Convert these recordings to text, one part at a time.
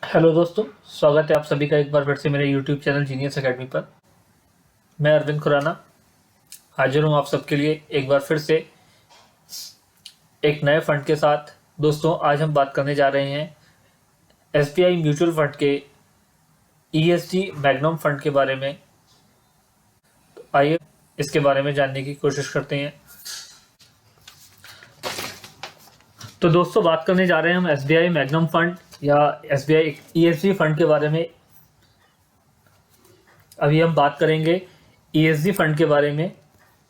Hello दोस्तों, स्वागत है आप सभी का एक बार फिर से मेरे यूट्यूब चैनल जीनियस एकेडमी पर। मैं अरविंद खुराना हाजिर हूँ आप सबके लिए एक बार फिर से एक नए फंड के साथ। दोस्तों, आज हम बात करने जा रहे हैं एसबीआई म्यूचुअल फंड के ईएसजी मैग्नम फंड के बारे में। तो आइए इसके बारे में जानने की कोशिश करते हैं। तो दोस्तों, बात करने जा रहे हैं हम एसबीआई मैग्नम फंड या एसबीआई ईएसजी फंड के बारे में। अभी हम बात करेंगे ईएसजी फंड के बारे में।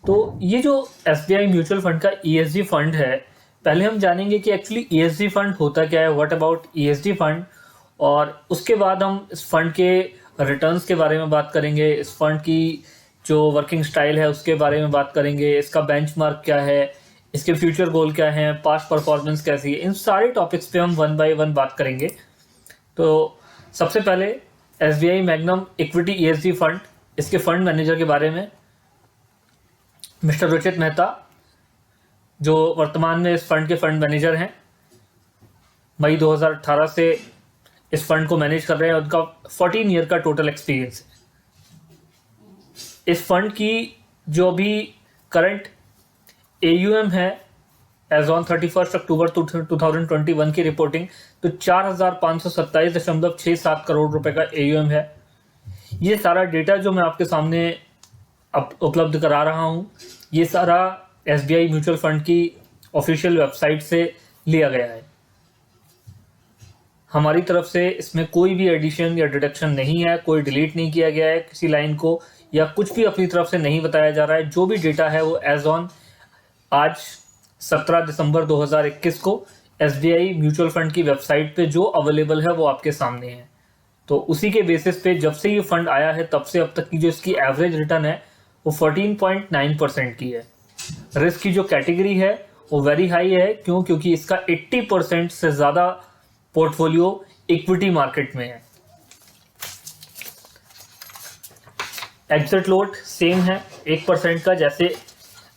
तो ये जो एसबीआई म्यूचुअल फंड का ईएसजी फंड है, पहले हम जानेंगे कि एक्चुअली ईएसजी फंड होता क्या है, व्हाट अबाउट ईएसजी फंड, और उसके बाद हम इस फंड के रिटर्न्स के बारे में बात करेंगे। इस फंड की जो वर्किंग स्टाइल है उसके बारे में बात करेंगे। इसका बेंचमार्क क्या है, इसके फ्यूचर गोल क्या है, पास्ट परफॉर्मेंस कैसी है, इन सारे टॉपिक्स पे हम वन बाय वन बात करेंगे। तो सबसे पहले SBI magnum equity ESG fund, इसके फंड मैनेजर के बारे में। मिस्टर रुचित मेहता, जो वर्तमान में इस फंड के फंड मैनेजर हैं, मई 2018 से इस फंड को मैनेज कर रहे हैं। उनका 14 ईयर का टोटल एक्सपीरियंस है। इस फंड की जो भी करंट एयूएम है एज ऑन 31 अक्टूबर 2021 की रिपोर्टिंग, तो 4,527.67 करोड़ रुपए का एयूएम है। ये सारा डेटा जो मैं आपके सामने अब उपलब्ध करा रहा हूँ, ये सारा एसबीआई म्यूचुअल फंड की ऑफिशियल वेबसाइट से लिया गया है। हमारी तरफ से इसमें कोई भी एडिशन या डिडक्शन नहीं है, कोई डिलीट नहीं किया गया है किसी लाइन को, या कुछ भी अपनी तरफ से नहीं बताया जा रहा है। जो भी डेटा है वो एज ऑन आज 17 दिसंबर 2021 को एसबीआई म्यूचुअल फंड की वेबसाइट पे जो अवेलेबल है वो आपके सामने है। तो उसी के बेसिस पे जब से ये फंड आया है तब से अब तक की जो इसकी एवरेज रिटर्न है वो 14.9% की है। रिस्क की जो कैटेगरी है वो वेरी हाई है। क्यों? क्योंकि इसका 80% से ज़्यादा पोर्टफोलियो इक्विटी मार्केट में है। एग्जिट लोड सेम है 1% का। जैसे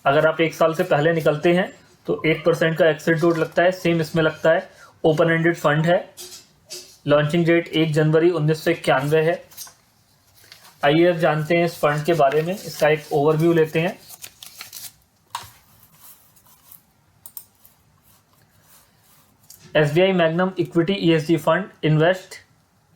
अगर आप 1 साल से पहले निकलते हैं तो 1% का एग्जिट लोड लगता है, सेम इसमें लगता है। ओपन एंडेड फंड है। लॉन्चिंग डेट 1 जनवरी 1991 है। आइए अब जानते हैं इस फंड के बारे में, इसका एक ओवरव्यू लेते हैं। SBI Magnum Equity ESG Fund invest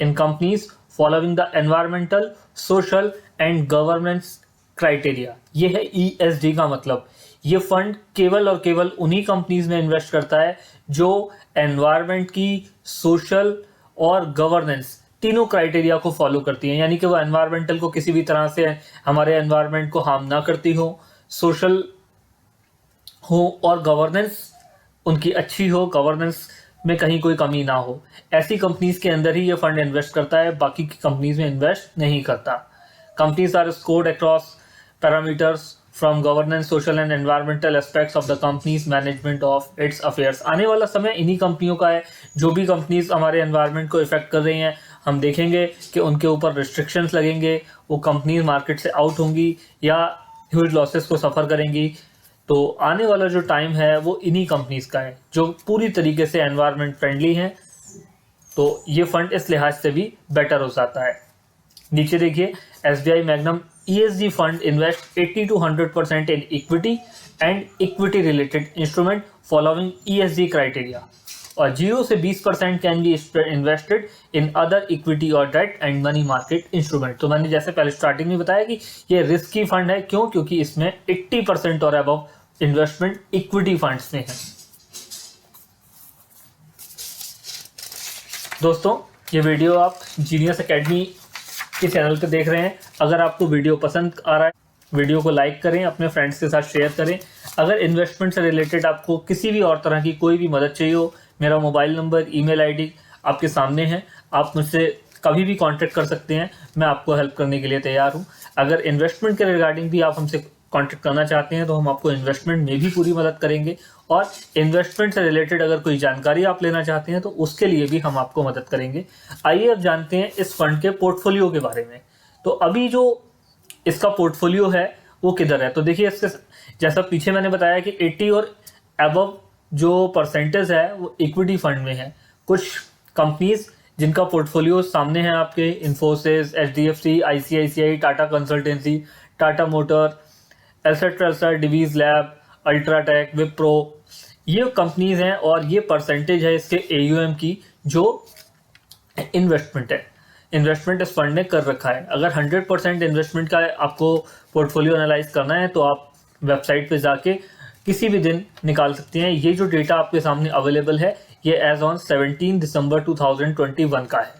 in companies following the environmental, social and governance criteria। ये है ESG का मतलब। ये फंड केवल और केवल उन्हीं कंपनीज में इन्वेस्ट करता है जो एनवायरनमेंट की, सोशल और गवर्नेंस तीनों क्राइटेरिया को फॉलो करती हैं। यानी कि वो एनवायरमेंटल को किसी भी तरह से हमारे एनवायरनमेंट को हार्म ना करती हो, सोशल हो और गवर्नेंस उनकी अच्छी हो, गवर्नेंस में कहीं कोई कमी ना हो। ऐसी कंपनीज के अंदर ही ये फंड इन्वेस्ट करता है, बाकी की कंपनीज में इन्वेस्ट नहीं करता। Companies are scored across parameters from governance, social and environmental aspects of the company's management of its affairs. आने वाला समय इन्हीं कंपनियों का है। जो भी कंपनीज हमारे एनवायरमेंट को इफेक्ट कर रही हैं, हम देखेंगे कि उनके ऊपर रिस्ट्रिक्शंस लगेंगे, वो कंपनीज मार्केट से आउट होंगी या ह्यूज लॉसेस को सफ़र करेंगी। तो आने वाला जो टाइम है वो इन्हीं कंपनीज का है जो पूरी तरीके से एनवायरनमेंट फ्रेंडली हैं। तो ये फंड इस लिहाज से भी बेटर हो जाता है। नीचे देखिए, SBI Magnum ESG fund invest 80 to 100% in equity and equity related instrument following ESG criteria, और 0 से 20% can be invested in other equity और debt and money market instrument. तो मैंने जैसे पहले स्टार्टिंग में बताया कि ये रिस्की फंड है। क्यों? क्योंकि इसमें 80% और अबव इन्वेस्टमेंट इक्विटी फंड्स में है। दोस्तों, ये वीडियो आप जीनियस एकेडमी के चैनल पे देख रहे हैं। अगर आपको वीडियो पसंद आ रहा है, वीडियो को लाइक करें, अपने फ्रेंड्स के साथ शेयर करें। अगर इन्वेस्टमेंट से रिलेटेड आपको किसी भी और तरह की कोई भी मदद चाहिए हो, मेरा मोबाइल नंबर, ईमेल आईडी आपके सामने है। आप मुझसे कभी भी कांटेक्ट कर सकते हैं, मैं आपको हेल्प करने के लिए तैयार हूं। अगर इन्वेस्टमेंट के रिगार्डिंग भी आप हमसे कांटेक्ट करना चाहते हैं तो हम आपको इन्वेस्टमेंट में भी पूरी मदद करेंगे, और इन्वेस्टमेंट से रिलेटेड अगर कोई जानकारी आप लेना चाहते हैं तो उसके लिए भी हम आपको मदद करेंगे। आइए अब जानते हैं इस फंड के पोर्टफोलियो के बारे में। तो अभी जो इसका पोर्टफोलियो है वो किधर है, तो देखिए इसके जैसा पीछे मैंने बताया कि 80 और अबव जो परसेंटेज है वो इक्विटी फंड में है। कुछ कंपनीज जिनका पोर्टफोलियो सामने है आपके, Infosys, HDFC, ICICI, Tata consultancy, Tata motor, etcetera, Divi's lab, UltraTech, Wipro, ये कंपनीज हैं और ये परसेंटेज है इसके एयूएम की जो इन्वेस्टमेंट है, इन्वेस्टमेंट इस फंड ने कर रखा है। अगर 100% इन्वेस्टमेंट का आपको पोर्टफोलियो एनालाइज करना है तो आप वेबसाइट पे जाके किसी भी दिन निकाल सकते हैं। ये जो डेटा आपके सामने अवेलेबल है ये एज ऑन 17 दिसंबर 2021 का है।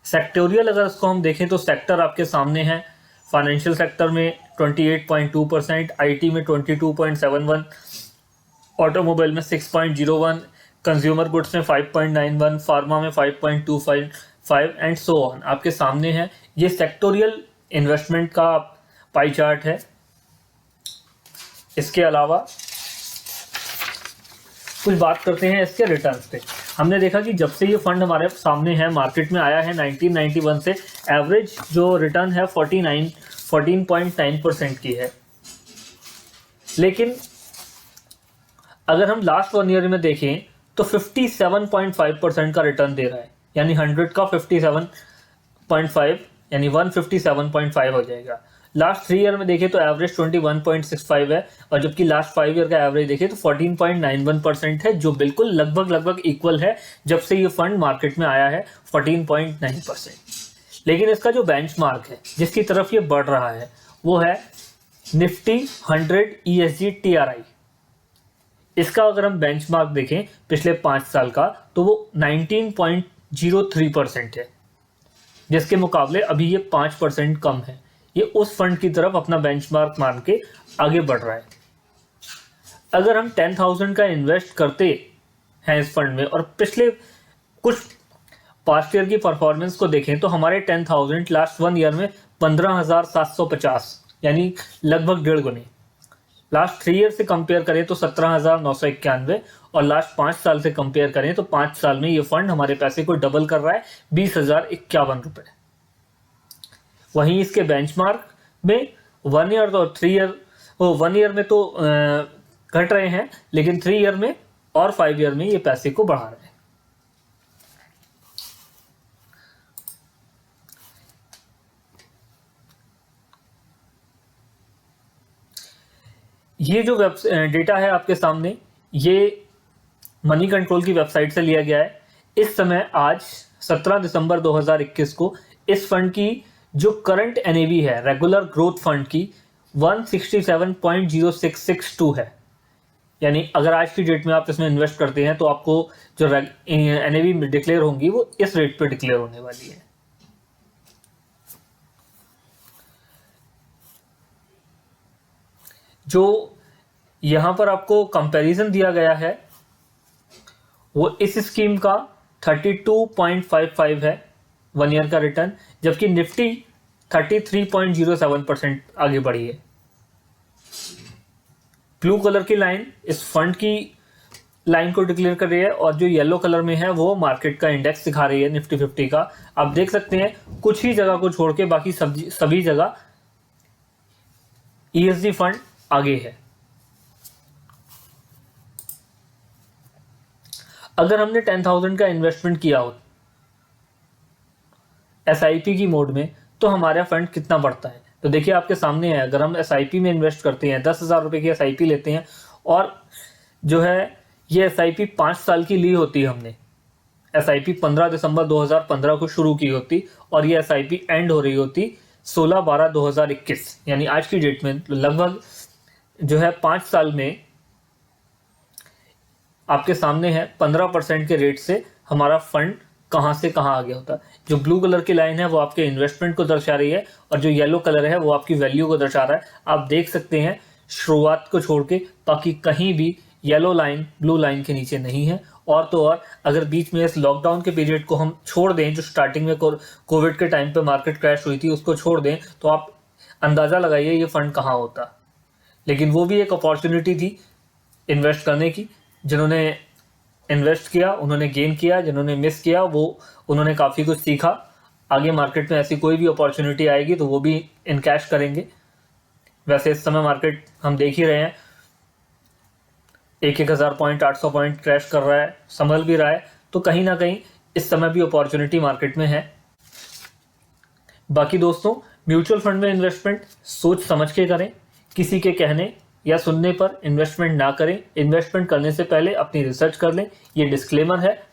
सेक्टोरियल अगर इसको हम देखें तो सेक्टर आपके सामने है, फाइनेंशियल सेक्टर में 28.2%, आईटी में 22.71, ऑटोमोबाइल में 6.01, कंज्यूमर गुड्स में 5.91, फार्मा में 5.25 एंड सो ऑन आपके सामने है। ये सेक्टोरियल इन्वेस्टमेंट का पाई चार्ट है। इसके अलावा कुछ बात करते हैं इसके रिटर्न्स पे। हमने देखा कि जब से ये फंड हमारे सामने है, मार्केट में आया है 1991 से, एवरेज जो रिटर्न है 14.9% की है। लेकिन अगर हम लास्ट 1 ईयर में देखें तो 57.5% का रिटर्न दे रहा है, यानी 100 का 57.5 यानी 157.5 हो जाएगा। लास्ट 3 ईयर में देखें तो एवरेज 21.65 है, और जबकि लास्ट 5 ईयर का एवरेज देखें तो 14.91% है, जो बिल्कुल लगभग इक्वल है जब से ये फंड मार्केट में आया है 14.9%। लेकिन इसका जो बेंचमार्क है जिसकी तरफ ये बढ़ रहा है वो है निफ्टी 100 ESG TRI। इसका अगर हम बेंचमार्क देखें पिछले 5 साल का तो वो 19.03% है, जिसके मुकाबले अभी ये 5% कम है। ये उस फंड की तरफ अपना बेंचमार्क मान के आगे बढ़ रहा है। अगर हम 10,000 का इन्वेस्ट करते हैं इस फंड में और पिछले कुछ पास्ट ईयर की परफॉर्मेंस को देखें तो हमारे 10,000 लास्ट 1 ईयर में 15,750 यानी लगभग 1.5 गुने। लास्ट 3 ईयर से कंपेयर करें तो 17,991, और लास्ट 5 साल से कंपेयर करें तो 5 साल में ये फंड हमारे पैसे को डबल कर रहा है, 20,051 रुपए। वहीं इसके बेंचमार्क में 1 ईयर तो 3 ईयर 1 ईयर में तो घट रहे हैं, लेकिन 3 ईयर में और 5 ईयर में ये पैसे को बढ़ा रहे हैं। ये जो डेटा है आपके सामने, ये मनी कंट्रोल की वेबसाइट से लिया गया है। इस समय आज 17 दिसंबर 2021 को इस फंड की जो करंट एनएवी है रेगुलर ग्रोथ फंड की 167.0662 है। यानी अगर आज की डेट में आप इसमें इन्वेस्ट करते हैं तो आपको जो एनएवी डिक्लेयर होंगी वो इस रेट पे डिक्लेयर होने वाली है। जो यहां पर आपको कंपैरिजन दिया गया है वो इस स्कीम का 32.55 है 1 ईयर का रिटर्न, जबकि निफ्टी 33.07% आगे बढ़ी है। ब्लू कलर की लाइन इस फंड की लाइन को डिक्लेयर कर रही है, और जो येलो कलर में है वो मार्केट का इंडेक्स दिखा रही है निफ्टी 50 का। आप देख सकते हैं कुछ ही जगह को छोड़ के बाकी सभी जगह ESG फंड आगे है। अगर हमने 10,000 का इन्वेस्टमेंट किया हो SIP की मोड में तो हमारा फंड कितना बढ़ता है, तो देखिए आपके सामने है। अगर हम SIP में इन्वेस्ट करते हैं, 10,000 रुपए की SIP लेते हैं, और जो है ये SIP 5 साल की ली होती है हमने। SIP 15 दिसंबर 2015 को शुरू की होती और ये SIP एंड हो रही होती 16/12/2021, यानी आज की डेट में लगभग जो है 5 साल में आपके सामने है 15% के रेट से हमारा फंड कहां से कहां आ गया होता। जो ब्लू कलर की लाइन है वो आपके इन्वेस्टमेंट को दर्शा रही है, और जो येलो कलर है वो आपकी वैल्यू को दर्शा रहा है। आप देख सकते हैं शुरुआत को छोड़ के बाकी कहीं भी येलो लाइन ब्लू लाइन के नीचे नहीं है। और तो और अगर बीच में इस लॉकडाउन के पीरियड को हम छोड़ दें, जो स्टार्टिंग में कोविड के टाइम पे मार्केट क्रैश हुई थी, उसको छोड़ दें, तो आप अंदाजा लगाइए ये फंड कहाँ होता। लेकिन वो भी एक अपॉर्चुनिटी थी इन्वेस्ट करने की। जिन्होंने इन्वेस्ट किया उन्होंने गेन किया, जिन्होंने मिस किया वो उन्होंने काफ़ी कुछ सीखा। आगे मार्केट में ऐसी कोई भी अपॉर्चुनिटी आएगी तो वो भी इनकैश करेंगे। वैसे इस समय मार्केट हम देख ही रहे हैं 1,000 पॉइंट 800 पॉइंट क्रैश कर रहा है, संभल भी रहा है, तो कहीं ना कहीं इस समय भी अपॉर्चुनिटी मार्केट में है। बाकी दोस्तों, म्यूचुअल फंड में इन्वेस्टमेंट सोच समझ के करें, किसी के कहने या सुनने पर इन्वेस्टमेंट ना करें। इन्वेस्टमेंट करने से पहले अपनी रिसर्च कर लें, ये डिस्क्लेमर है।